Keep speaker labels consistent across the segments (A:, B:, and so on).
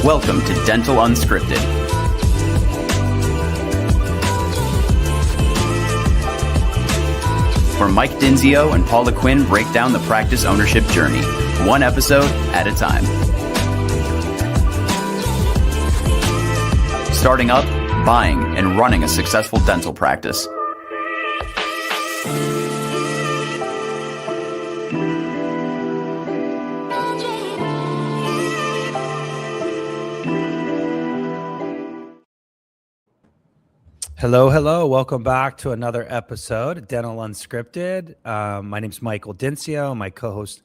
A: Welcome to Dental Unscripted. Where Mike Dinzio and Paula Quinn break down the practice ownership journey, one episode at a time. Starting up, buying, and running a successful dental practice.
B: Hello. Welcome back to another episode of Dental Unscripted. My name's Michael Dinzio. My co-host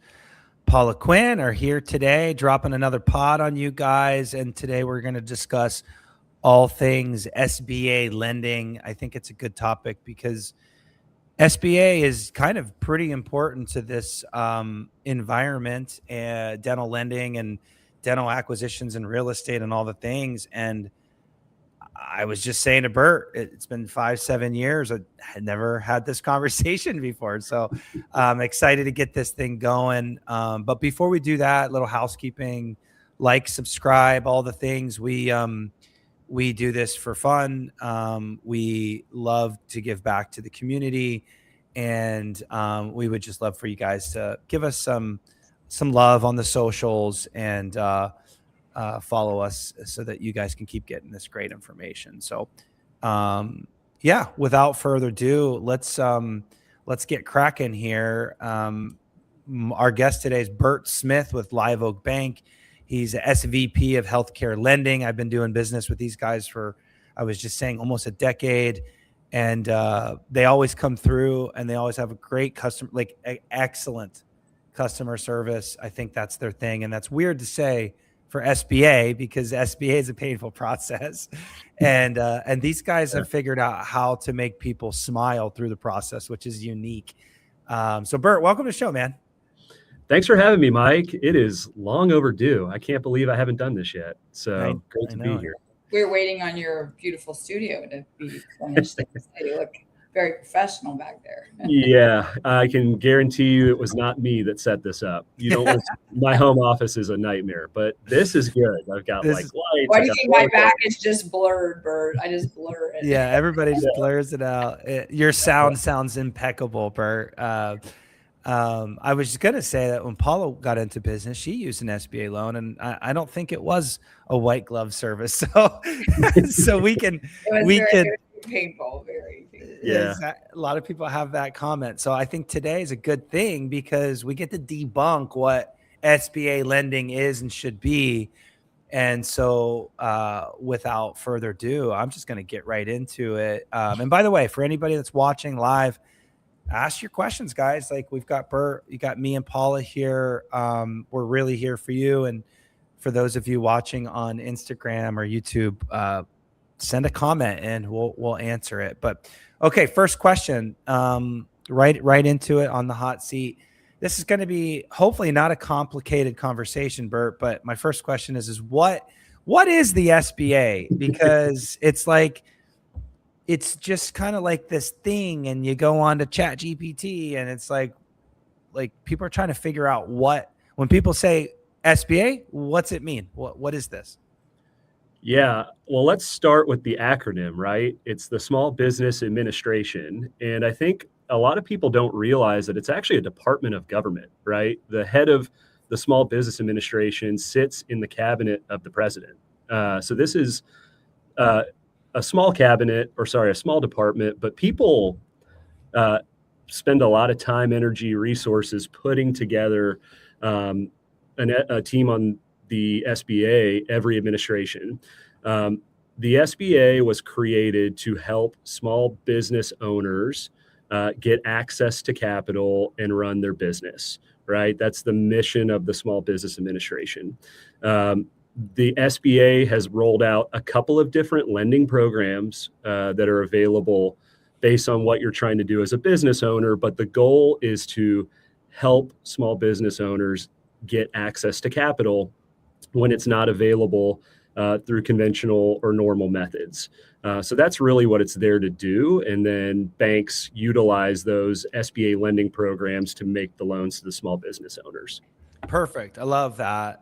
B: Paula Quinn are here today, dropping another pod on you guys. And today we're going to discuss all things SBA lending. I think it's a good topic because SBA is kind of pretty important to this environment, dental lending and dental acquisitions and real estate and all the things. And I was just saying to Bert, it's been 5-7 years. I had never had this conversation before. So I'm excited to get this thing going. But before we do that, little housekeeping, like, subscribe, all the things. We do this for fun. We love to give back to the community. And we would just love for you guys to give us some love on the socials and follow us so that you guys can keep getting this great information. So, without further ado, let's get cracking here. Our guest today is Bert Smith with Live Oak Bank. He's a SVP of Healthcare Lending. I've been doing business with these guys for, I was just saying, almost a decade. And they always come through and they always have a great excellent customer service. I think that's their thing. And that's weird to say for SBA because SBA is a painful process. And these guys have figured out how to make people smile through the process, which is unique. So Bert, welcome to the show, man.
C: Thanks for having me, Mike. It is long overdue. I can't believe I haven't done this yet. So great to be here.
D: We're waiting on your beautiful studio to be finished. You look very professional back there.
C: Yeah, I can guarantee you it was not me that set this up. You don't. My home office is a nightmare, but this is good. I've got lights.
D: Why do you think my back is just blurred, Bert? I just blur it.
B: Yeah, everybody just blurs it out. Your sound sounds impeccable, Bert. I was just going to say that when Paula got into business, she used an SBA loan, and I don't think it was a white glove service. So we can
D: painful, very.
C: Yeah,
B: a lot of people have that comment. So I think today is a good thing because we get to debunk what SBA lending is and should be. And so without further ado, I'm just going to get right into it. And by the way, for anybody that's watching live, ask your questions, guys. Like, we've got Bert, you got me and Paula here. We're really here for you. And for those of you watching on Instagram or YouTube, send a comment and we'll answer it. But okay, first question, right into it on the hot seat. This is going to be hopefully not a complicated conversation, Bert, but my first question is what is the SBA? Because it's just kind of like this thing, and you go on to ChatGPT and it's like people are trying to figure out when people say SBA, what's it mean? What is this?
C: Yeah, well, let's start with the acronym, right? It's the Small Business Administration. And I think a lot of people don't realize that it's actually a department of government, right? The head of the Small Business Administration sits in the cabinet of the president. So this is a small department, but people spend a lot of time, energy, resources putting together a team on the SBA every administration. The SBA was created to help small business owners get access to capital and run their business, right? That's the mission of the Small Business Administration. The SBA has rolled out a couple of different lending programs that are available based on what you're trying to do as a business owner, but the goal is to help small business owners get access to capital when it's not available through conventional or normal methods. So that's really what it's there to do. And then banks utilize those SBA lending programs to make the loans to the small business owners.
B: Perfect. I love that.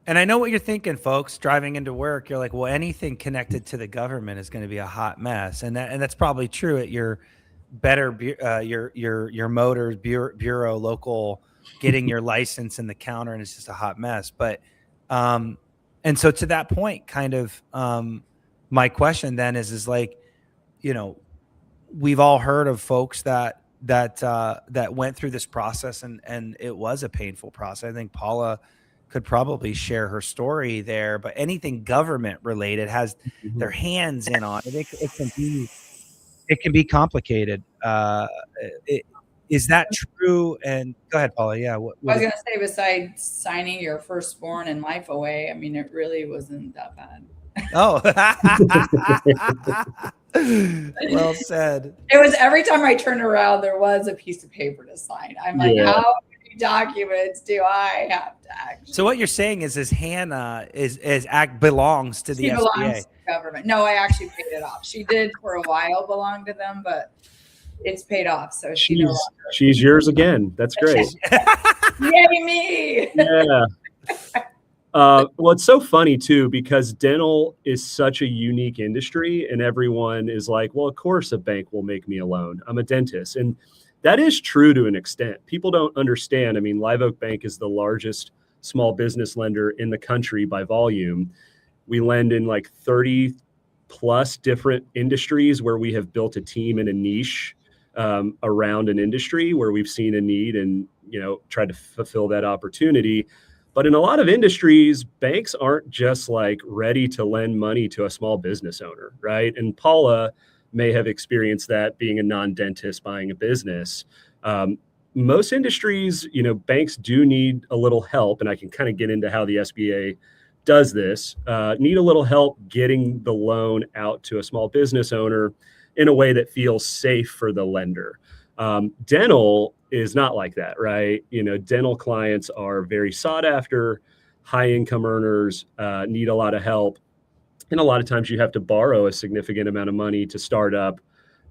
B: And I know what you're thinking, folks. Driving into work, you're like, well, anything connected to the government is going to be a hot mess, and that's probably true at your your motors bureau local, getting your license in the counter, and it's just a hot mess. But and so to that point, kind of my question then is like, you know, we've all heard of folks that went through this process, and it was a painful process. I think Paula could probably share her story there, but anything government related has their hands in on it. It can be complicated. Is that true? And go ahead, Paula. Yeah.
D: I was going to say, besides signing your firstborn and life away, I mean, it really wasn't that bad.
B: Oh, well said.
D: It was every time I turned around, there was a piece of paper to sign. I'm like, how many documents do I have to actually?
B: So what you're saying is Hannah belongs to the SBA.
D: Belongs to government. No, I actually paid it off. She did for a while belong to them, but it's paid off. So
C: she's yours again. That's great.
D: Yay me.
C: Yeah. Well, it's so funny too, because dental is such a unique industry, and everyone is like, well, of course a bank will make me a loan. I'm a dentist. And that is true to an extent. People don't understand. I mean, Live Oak Bank is the largest small business lender in the country by volume. We lend in like 30 plus different industries where we have built a team in a niche around an industry where we've seen a need and, you know, tried to fulfill that opportunity. But in a lot of industries, banks aren't just like ready to lend money to a small business owner, right? And Paula may have experienced that being a non-dentist buying a business. Most industries, you know, banks do need a little help, and I can kind of get into how the SBA does this, need a little help getting the loan out to a small business owner in a way that feels safe for the lender. Dental is not like that, right? You know, dental clients are very sought after, high income earners, need a lot of help. And a lot of times you have to borrow a significant amount of money to start up,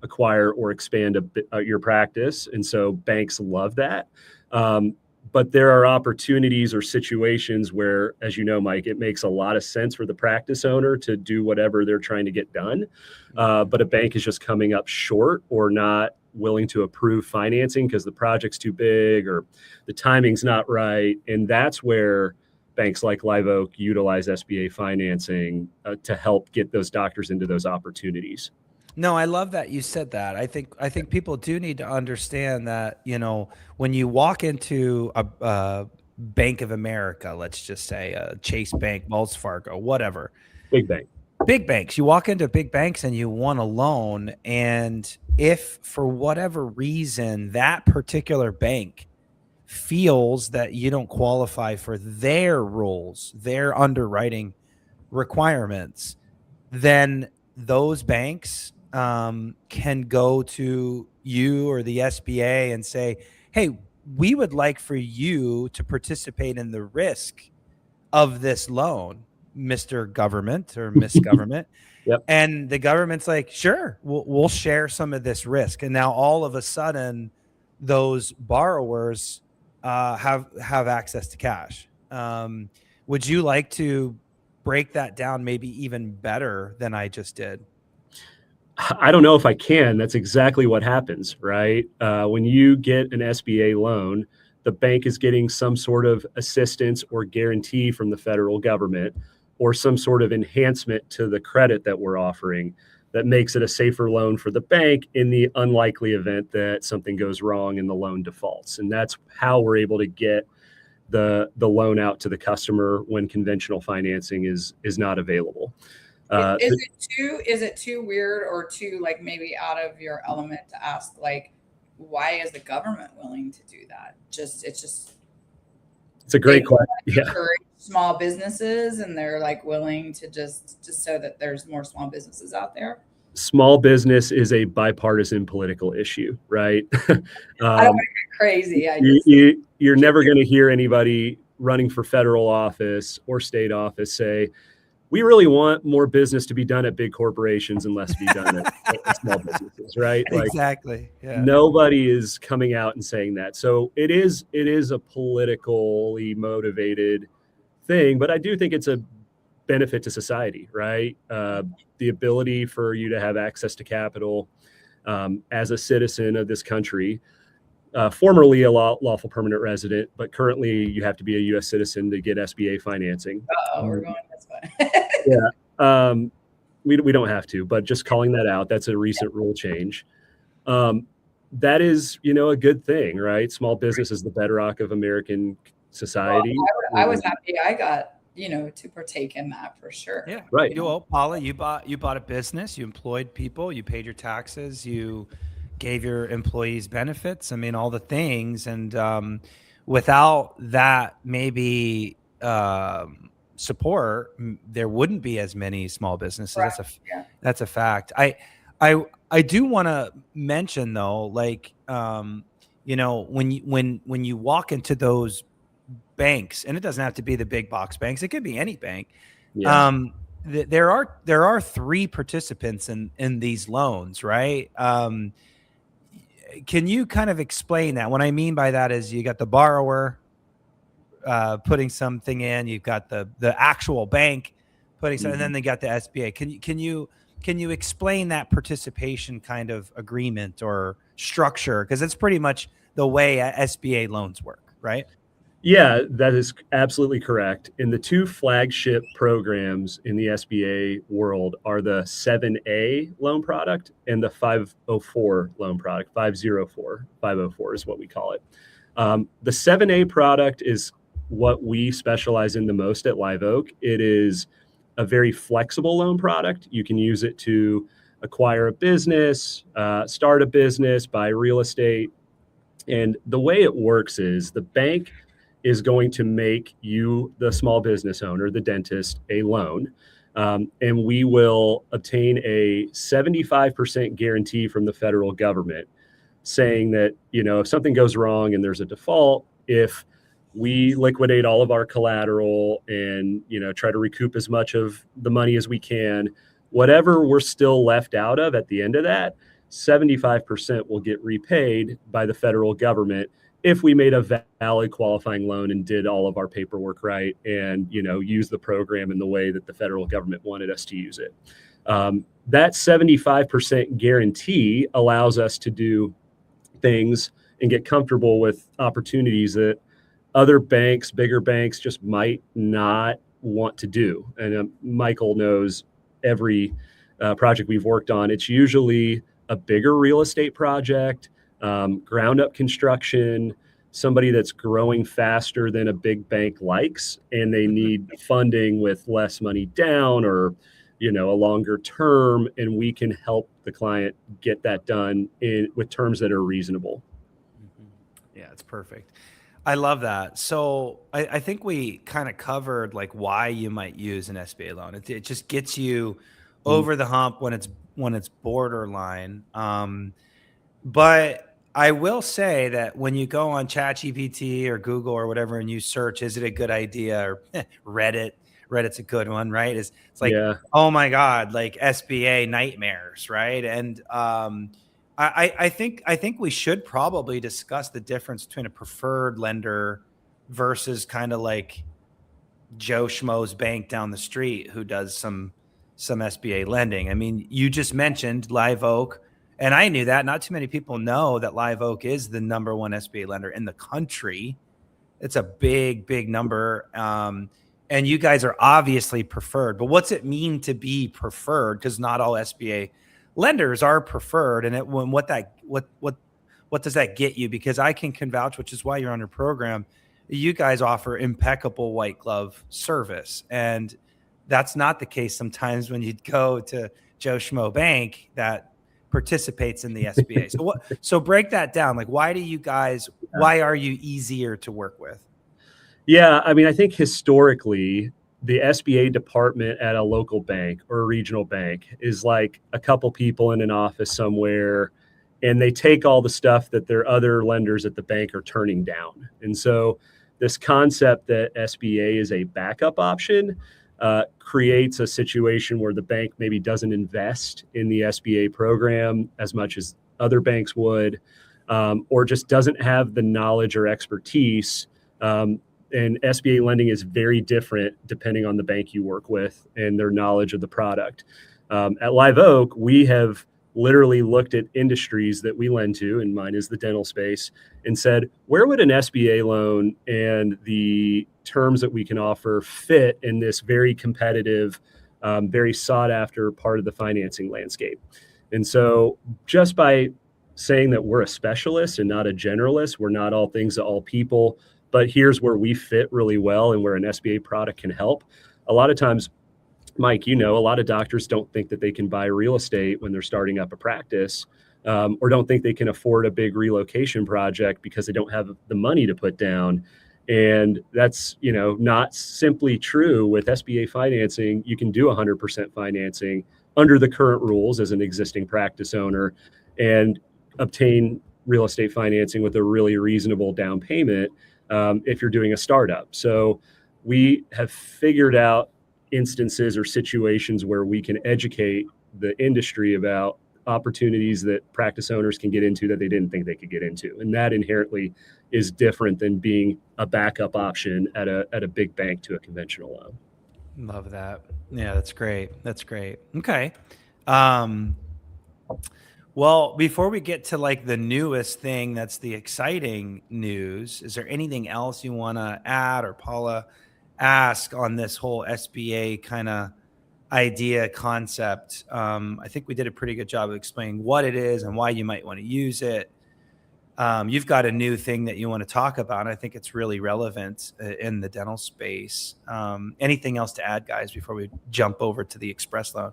C: acquire, or expand your practice. And so banks love that. But there are opportunities or situations where, as you know, Mike, it makes a lot of sense for the practice owner to do whatever they're trying to get done. But a bank is just coming up short or not willing to approve financing because the project's too big or the timing's not right. And that's where banks like Live Oak utilize SBA financing to help get those doctors into those opportunities.
B: No, I love that you said that. I think people do need to understand that, you know, when you walk into a Bank of America, let's just say Chase Bank, Wells Fargo, whatever.
C: Big banks.
B: You walk into big banks and you want a loan. And if for whatever reason that particular bank feels that you don't qualify for their rules, their underwriting requirements, then those banks can go to you or the SBA and say, hey, we would like for you to participate in the risk of this loan, Mr. Government or Miss Government.
C: Yep.
B: And the government's like, sure, we'll share some of this risk. And now all of a sudden, those borrowers have access to cash. Would you like to break that down maybe even better than I just did?
C: I don't know if I can. That's exactly what happens, right? When you get an SBA loan, the bank is getting some sort of assistance or guarantee from the federal government or some sort of enhancement to the credit that we're offering that makes it a safer loan for the bank in the unlikely event that something goes wrong and the loan defaults. And that's how we're able to get the loan out to the customer when conventional financing is not available.
D: Is it too weird or too like maybe out of your element to ask like, why is the government willing to do that?
C: It's a great question. Yeah.
D: Small businesses and they're like willing to just so that there's more small businesses out there.
C: Small business is a bipartisan political issue, right?
D: I don't want to get crazy.
C: You're never going to hear anybody running for federal office or state office say, we really want more business to be done at big corporations and less to be done at small businesses, right? Like,
B: exactly. Yeah.
C: Nobody is coming out and saying that. So it is a politically motivated thing, but I do think it's a benefit to society, right? The ability for you to have access to capital as a citizen of this country, formerly a lawful permanent resident, but currently you have to be a U.S. citizen to get SBA financing.
D: Oh, we're going this way.
C: Yeah. We don't have to, but just calling that out, that's a recent rule change. That is, a good thing, right? Small business is the bedrock of American society.
D: Well, I was happy I got, to partake in that for sure.
B: Yeah.
C: Right.
B: Paula, you bought a business, you employed people, you paid your taxes, you gave your employees benefits. I mean, all the things. And without that, maybe support, there wouldn't be as many small businesses.
D: Right.
B: That's a fact. I do want to mention though, like, when you walk into those banks, and it doesn't have to be the big box banks, it could be any bank.
C: Yeah.
B: There are three participants in these loans, right? Can you kind of explain that? What I mean by that is you got the borrower putting something in, you've got the actual bank putting something, and then they got the SBA. Can you explain that participation kind of agreement or structure? Because it's pretty much the way SBA loans work, right?
C: Yeah, that is absolutely correct. And the two flagship programs in the SBA world are the 7A loan product and the 504 loan product. 504 is what we call it. The 7A product is what we specialize in the most at Live Oak. It is a very flexible loan product. You can use it to acquire a business, start a business, buy real estate. And the way it works is the bank is going to make you, the small business owner, the dentist, a loan. And we will obtain a 75% guarantee from the federal government saying that, if something goes wrong and there's a default, if we liquidate all of our collateral and, try to recoup as much of the money as we can, whatever we're still left out of at the end of that, 75% will get repaid by the federal government if we made a valid qualifying loan and did all of our paperwork right and, use the program in the way that the federal government wanted us to use it. That 75% guarantee allows us to do things and get comfortable with opportunities that other banks, bigger banks, just might not want to do. And Michael knows every project we've worked on, it's usually a bigger real estate project, ground up construction, somebody that's growing faster than a big bank likes, and they need funding with less money down or, a longer term, and we can help the client get that done with terms that are reasonable.
B: Yeah, it's perfect. I love that. So I think we kind of covered like why you might use an SBA loan. It just gets you over the hump when it's borderline. But I will say that when you go on ChatGPT or Google or whatever and you search, is it a good idea, or Reddit's a good one, right? It's like, Oh my God, like SBA nightmares, right? And I think we should probably discuss the difference between a preferred lender versus kind of like Joe Schmo's bank down the street who does some SBA lending. I mean, you just mentioned Live Oak. And I knew that. Not too many people know that Live Oak is the number one SBA lender in the country. It's a big, big number. And you guys are obviously preferred. But what's it mean to be preferred? Because not all SBA lenders are preferred. And what does that get you? Because I can vouch, which is why you're on your program. You guys offer impeccable white glove service. And that's not the case sometimes when you go to Joe Schmo Bank that participates in the SBA. So break that down. Like, why are you easier to work with?
C: Yeah. I mean, I think historically the SBA department at a local bank or a regional bank is like a couple people in an office somewhere, and they take all the stuff that their other lenders at the bank are turning down. And so this concept that SBA is a backup option creates a situation where the bank maybe doesn't invest in the SBA program as much as other banks would, or just doesn't have the knowledge or expertise. And SBA lending is very different depending on the bank you work with and their knowledge of the product. At Live Oak, we have literally looked at industries that we lend to, and mine is the dental space, and said, where would an SBA loan and the terms that we can offer fit in this very competitive, very sought after part of the financing landscape? And so just by saying that we're a specialist and not a generalist, we're not all things to all people, but here's where we fit really well and where an SBA product can help. A lot of times, Mike, a lot of doctors don't think that they can buy real estate when they're starting up a practice, or don't think they can afford a big relocation project because they don't have the money to put down. And that's, not simply true with SBA financing. You can do 100% financing under the current rules as an existing practice owner and obtain real estate financing with a really reasonable down payment if you're doing a startup. So we have figured out instances or situations where we can educate the industry about opportunities that practice owners can get into that they didn't think they could get into. And that inherently is different than being a backup option at a big bank to a conventional loan.
B: Love that. Yeah, that's great. That's great. Okay. Well, before we get to like the newest thing, that's the exciting news, is there anything else you want to add or Paula ask on this whole SBA kind of idea concept? I think we did a pretty good job of explaining what it is and why you might want to use it. You've got a new thing that you want to talk about. I think it's really relevant in the dental space. Anything else to add, guys, before we jump over to the Express loan?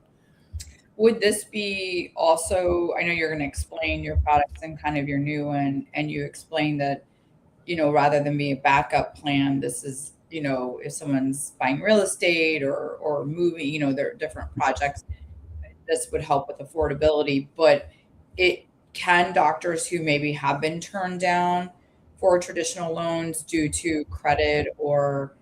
D: Would this be also, I know you're going to explain your products and kind of your new one, and you explain that, rather than be a backup plan, this is, if someone's buying real estate or moving, there are different projects, this would help with affordability. But can doctors who maybe have been turned down for traditional loans due to credit or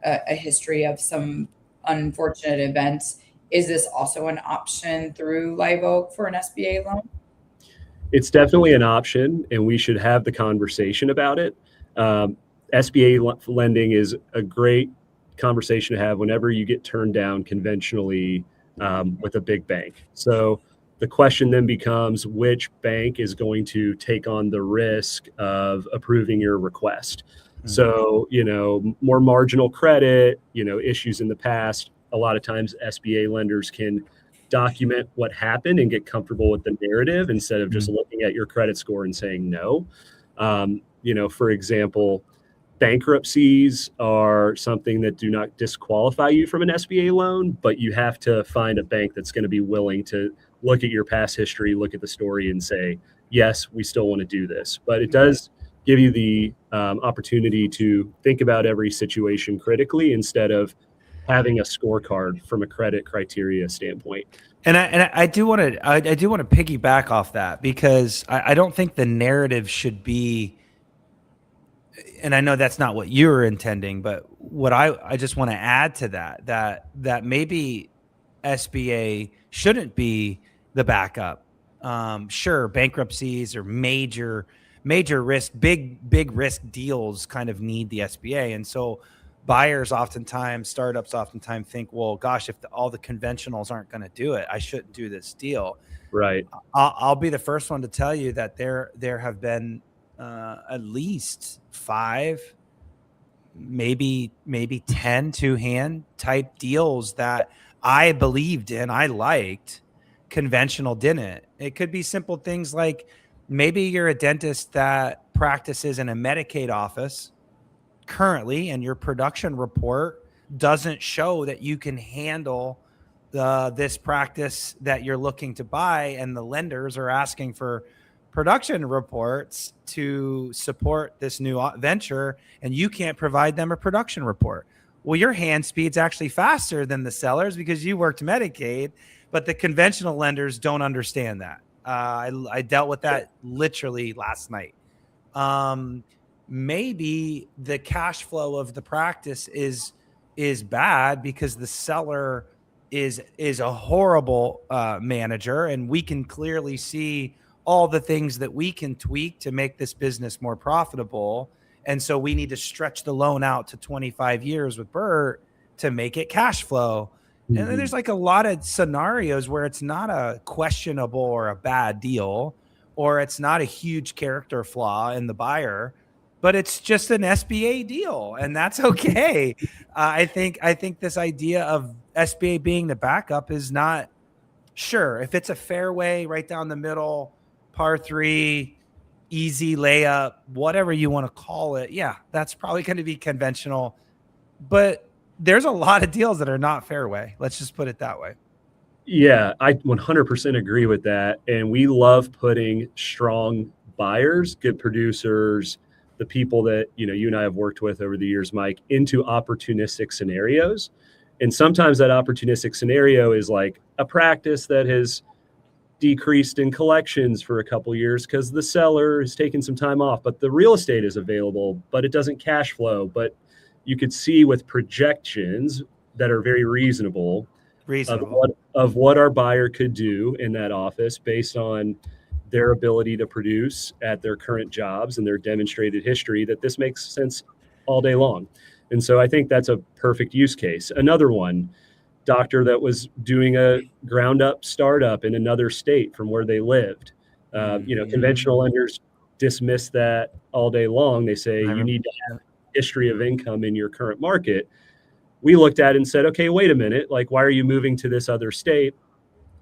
D: a history of some unfortunate events, is this also an option through Live Oak for an SBA loan?
C: It's definitely an option, and we should have the conversation about it. SBA lending is a great conversation to have whenever you get turned down conventionally with a big bank. So the question then becomes, which bank is going to take on the risk of approving your request? Mm-hmm. So, more marginal credit, issues in the past. A lot of times SBA lenders can document what happened and get comfortable with the narrative instead of just looking at your credit score and saying no. For example, bankruptcies are something that do not disqualify you from an SBA loan, but you have to find a bank that's going to be willing to look at your past history, look at the story and say, yes, we still want to do this. But it does give you the opportunity to think about every situation critically instead of having a scorecard from a credit criteria standpoint.
B: And I do want to piggyback off that, because I don't think the narrative should be, and I know that's not what you were intending, but what I just want to add to that maybe SBA shouldn't be the backup. Sure, bankruptcies or major risk, big risk deals kind of need the SBA, and so startups oftentimes think, well, gosh, if all the conventionals aren't going to do it, I shouldn't do this deal.
C: Right.
B: I'll be the first one to tell you that there have been at least 5, maybe 10 two-hand type deals that I believed in, I liked, conventional didn't. It could be simple things like maybe you're a dentist that practices in a Medicaid office currently, and your production report doesn't show that you can handle this practice that you're looking to buy, and the lenders are asking for production reports to support this new venture, and you can't provide them a production report. Well, your hand speed's actually faster than the sellers because you worked Medicaid, but the conventional lenders don't understand that. I dealt with that literally last night. Maybe the cash flow of the practice is bad because the seller is a horrible manager, and we can clearly see all the things that we can tweak to make this business more profitable. And so we need to stretch the loan out to 25 years with Bert to make it cash flow. And then there's like a lot of scenarios where it's not a questionable or a bad deal, or it's not a huge character flaw in the buyer, but it's just an SBA deal, and that's okay. I think this idea of SBA being the backup is not sure. If it's a fairway right down the middle, par 3, easy layup, whatever you want to call it, yeah, that's probably going to be conventional. But there's a lot of deals that are not fairway. Let's just put it that way.
C: Yeah, I 100% agree with that. And we love putting strong buyers, good producers, the people that, you and I have worked with over the years, Mike, into opportunistic scenarios. And sometimes that opportunistic scenario is like a practice that has decreased in collections for a couple of years because the seller is taking some time off, but the real estate is available, but it doesn't cash flow. But you could see with projections that are very reasonable. Of what our buyer could do in that office based on their ability to produce at their current jobs and their demonstrated history, that this makes sense all day long. And so I think that's a perfect use case. Another one, doctor that was doing a ground up startup in another state from where they lived. Conventional lenders dismiss that all day long. They say you need to have history of income in your current market. We looked at it and said, okay, wait a minute. Like, why are you moving to this other state?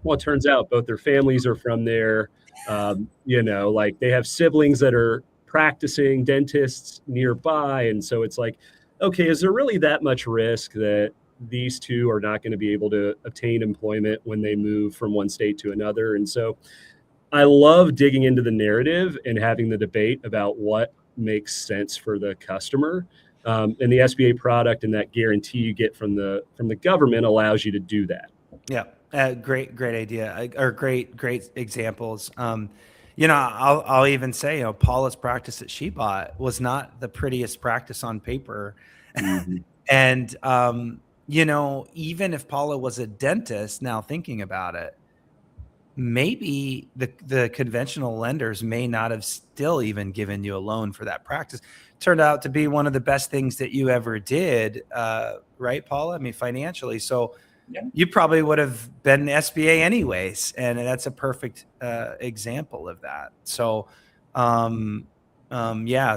C: Well, it turns out both their families are from there. Like they have siblings that are practicing dentists nearby. And so it's like, okay, is there really that much risk that these two are not going to be able to obtain employment when they move from one state to another? And so I love digging into the narrative and having the debate about what makes sense for the customer. And the SBA product and that guarantee you get from the government allows you to do that.
B: Yeah, great idea, or great examples. I'll even say, Paula's practice that she bought was not the prettiest practice on paper, and even if Paula was a dentist, now thinking about it, maybe the conventional lenders may not have still even given you a loan for that practice. Turned out to be one of the best things that you ever did, right, Paula? I mean, financially. So you probably would have been SBA anyways, and that's a perfect example of that. So,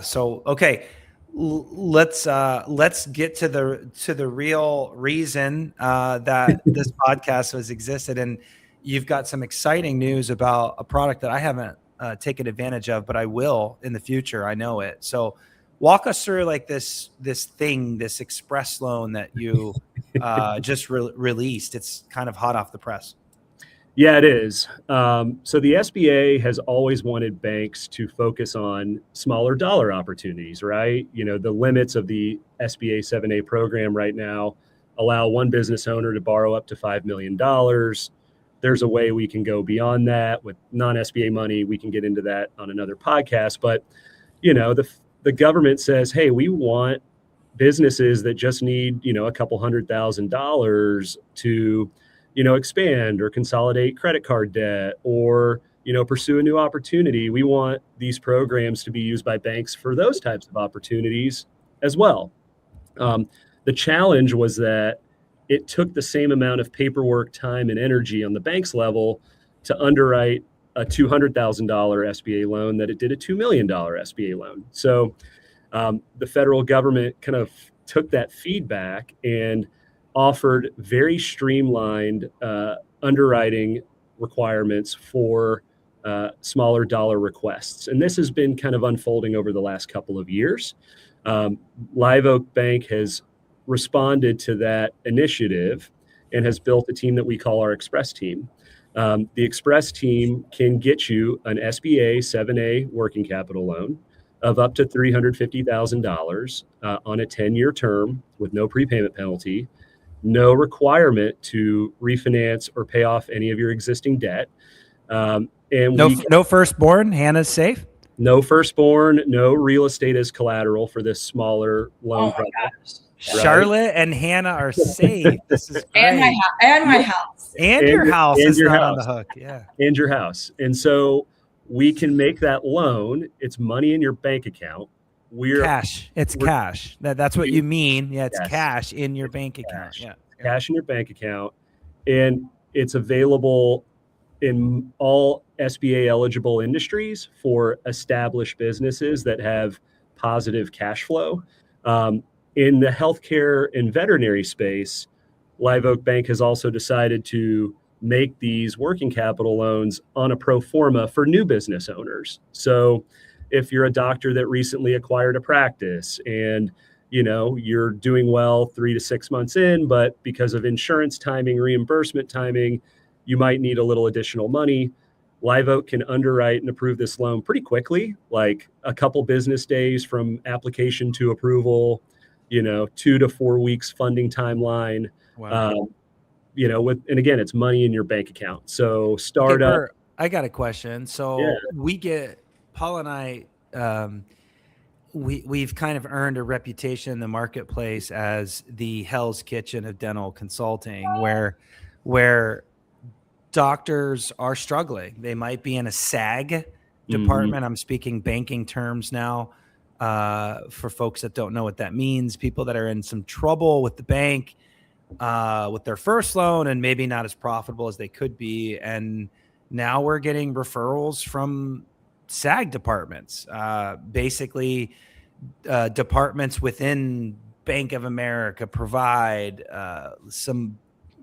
B: So okay, let's get to the real reason that this podcast has existed, and you've got some exciting news about a product that I haven't taken advantage of, but I will in the future. I know it. So walk us through like this express loan that you just released. It's kind of hot off the press.
C: Yeah, it is. So the SBA has always wanted banks to focus on smaller dollar opportunities, right? The limits of the SBA 7A program right now allow one business owner to borrow up to $5 million. There's a way we can go beyond that with non-SBA money. We can get into that on another podcast. But, the government says, hey, we want businesses that just need, a couple $100,000 to, expand or consolidate credit card debt or, pursue a new opportunity. We want these programs to be used by banks for those types of opportunities as well. The challenge was that it took the same amount of paperwork, time, and energy on the bank's level to underwrite a $200,000 SBA loan that it did a $2 million SBA loan. So the federal government kind of took that feedback and offered very streamlined underwriting requirements for smaller dollar requests. And this has been kind of unfolding over the last couple of years. Live Oak Bank has responded to that initiative and has built a team that we call our Express team. The Express team can get you an SBA 7A working capital loan of up to $350,000 on a 10-year term with no prepayment penalty, no requirement to refinance or pay off any of your existing debt. And
B: no firstborn. Hannah's safe.
C: No firstborn, no real estate as collateral for this smaller loan product.
B: Right? Charlotte and Hannah are safe. This is great.
D: And my house.
B: And your house is not on the hook. Yeah.
C: And your house. And so we can make that loan. It's money in your bank account. we're
B: cash. It's
C: we're
B: cash. That's what you mean. Yeah, it's
C: Yes.
B: cash in your bank account.
C: Cash.
B: Yeah.
C: Cash in your bank account, and it's available in all SBA eligible industries for established businesses that have positive cash flow. In the healthcare and veterinary space, Live Oak Bank has also decided to make these working capital loans on a pro forma for new business owners. So if you're a doctor that recently acquired a practice and you're doing well 3 to 6 months in, but because of insurance timing, reimbursement timing, you might need a little additional money. Live Oak can underwrite and approve this loan pretty quickly, like a couple business days from application to approval, 2 to 4 weeks funding timeline.
B: Wow.
C: And again, it's money in your bank account. So startup.
B: Bert, I got a question. So Paul and I, we've kind of earned a reputation in the marketplace as the Hell's Kitchen of dental consulting, where doctors are struggling. They might be in a SAG department. I'm speaking banking terms now for folks that don't know what that means. People that are in some trouble with the bank, with their first loan and maybe not as profitable as they could be. And now we're getting referrals from SAG departments, basically departments within Bank of America provide some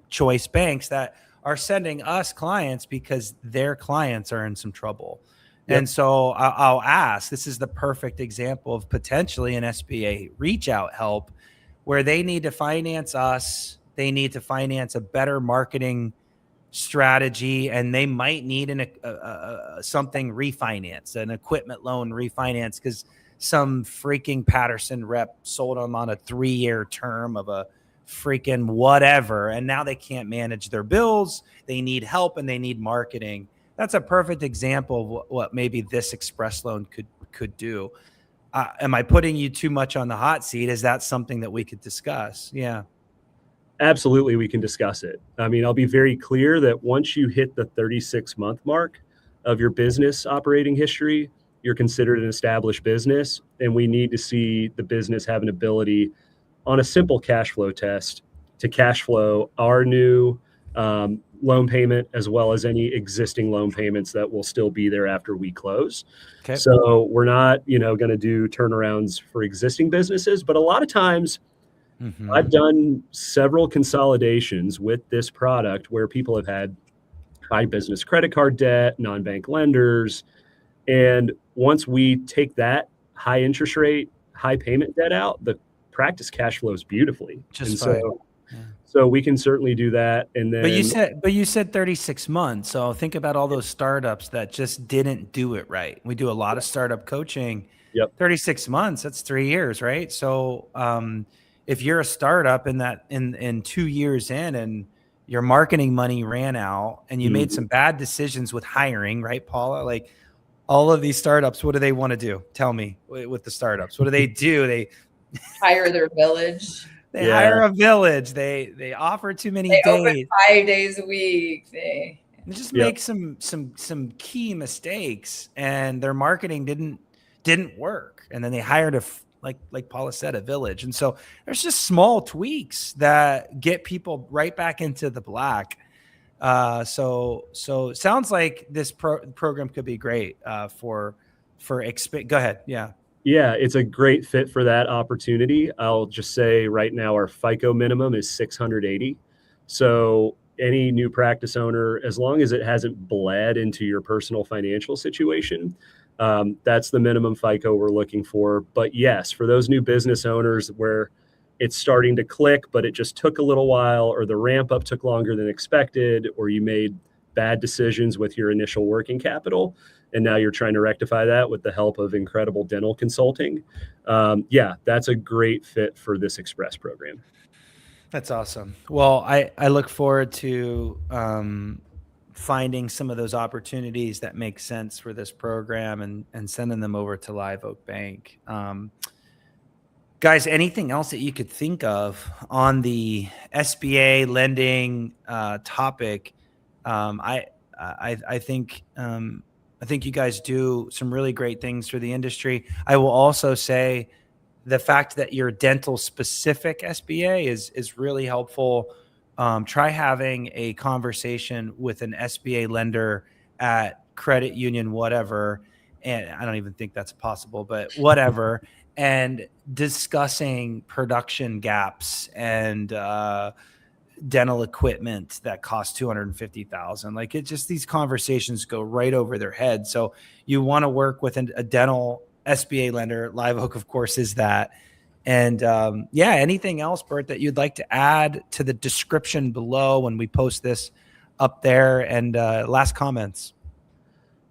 B: choice banks that are sending us clients because their clients are in some trouble. Yep. And so I'll ask, this is the perfect example of potentially an SBA reach out help where they need to finance us. They need to finance a better marketing strategy, and they might need something refinanced, an equipment loan refinance, because some freaking Patterson rep sold them on a 3-year term of a freaking whatever, and now they can't manage their bills. They need help and they need marketing. That's a perfect example of what maybe this express loan could do. Am I putting you too much on the hot seat? Is that something that we could discuss? Yeah.
C: Absolutely, we can discuss it. I mean, I'll be very clear that once you hit the 36-month mark of your business operating history, you're considered an established business, and we need to see the business have an ability on a simple cash flow test to cash flow our new loan payment as well as any existing loan payments that will still be there after we close. Okay. So we're not, going to do turnarounds for existing businesses, but a lot of times I've done several consolidations with this product where people have had high business credit card debt, non-bank lenders. And once we take that high interest rate, high payment debt out, the practice cash flows beautifully. So we can certainly do that. And then,
B: but you said 36 months. So think about all those startups that just didn't do it right. We do a lot of startup coaching.
C: Yep.
B: 36 months, that's 3 years, right? So if you're a startup in 2 years in and your marketing money ran out and you made some bad decisions with hiring, right, Paula? Like all of these startups, what do they want to do? Tell me with the startups. What do? They
D: hire their village.
B: They hire a village. They offer too many days.
D: Open 5 days a week. They
B: just make some key mistakes, and their marketing didn't work. And then they hired like Paula said, a village. And so there's just small tweaks that get people right back into the black. So it sounds like this program could be great for go ahead. Yeah.
C: Yeah, it's a great fit for that opportunity. I'll just say right now our FICO minimum is 680. So any new practice owner, as long as it hasn't bled into your personal financial situation, that's the minimum FICO we're looking for. But yes, for those new business owners where it's starting to click, but it just took a little while, or the ramp up took longer than expected, or you made bad decisions with your initial working capital, and now you're trying to rectify that with the help of incredible dental consulting. That's a great fit for this Express program.
B: That's awesome. Well, I look forward to finding some of those opportunities that make sense for this program and sending them over to Live Oak Bank. Guys, anything else that you could think of on the SBA lending topic? I think I think you guys do some really great things for the industry. I will also say the fact that you're dental specific SBA is really helpful. Try having a conversation with an SBA lender at credit union, whatever. And I don't even think that's possible, but whatever. And discussing production gaps and dental equipment that costs $250,000. Like it just, these conversations go right over their head. So you want to work with a dental SBA lender. Live Oak, of course, is that. And anything else, Bert, that you'd like to add to the description below when we post this up there? And last comments.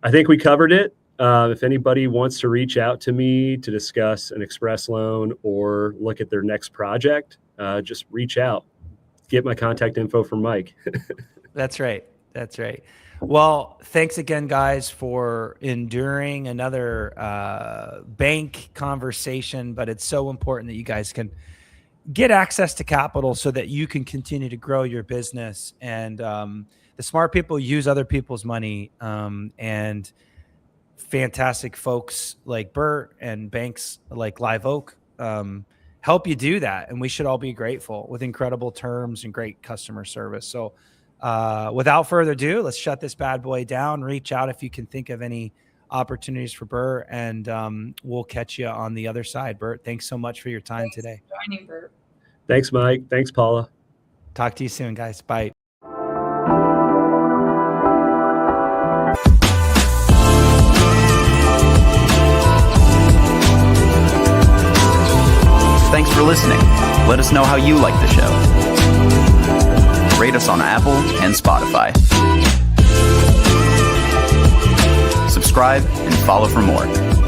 C: I think we covered it. If anybody wants to reach out to me to discuss an express loan or look at their next project, just reach out. Get my contact info from Mike.
B: That's right. That's right. Well, thanks again, guys, for enduring another bank conversation. But it's so important that you guys can get access to capital so that you can continue to grow your business. And the smart people use other people's money, and fantastic folks like Bert and banks like Live Oak help you do that. And we should all be grateful, with incredible terms and great customer service. So without further ado, let's shut this bad boy down. Reach out if you can think of any opportunities for Bert, and we'll catch you on the other side. Bert, thanks so much for your time today.
D: For joining, Bert.
C: Thanks, Mike. Thanks, Paula.
B: Talk to you soon, guys. Bye.
A: Thanks for listening. Let us know how you like the show. Rate us on Apple and Spotify. Subscribe and follow for more.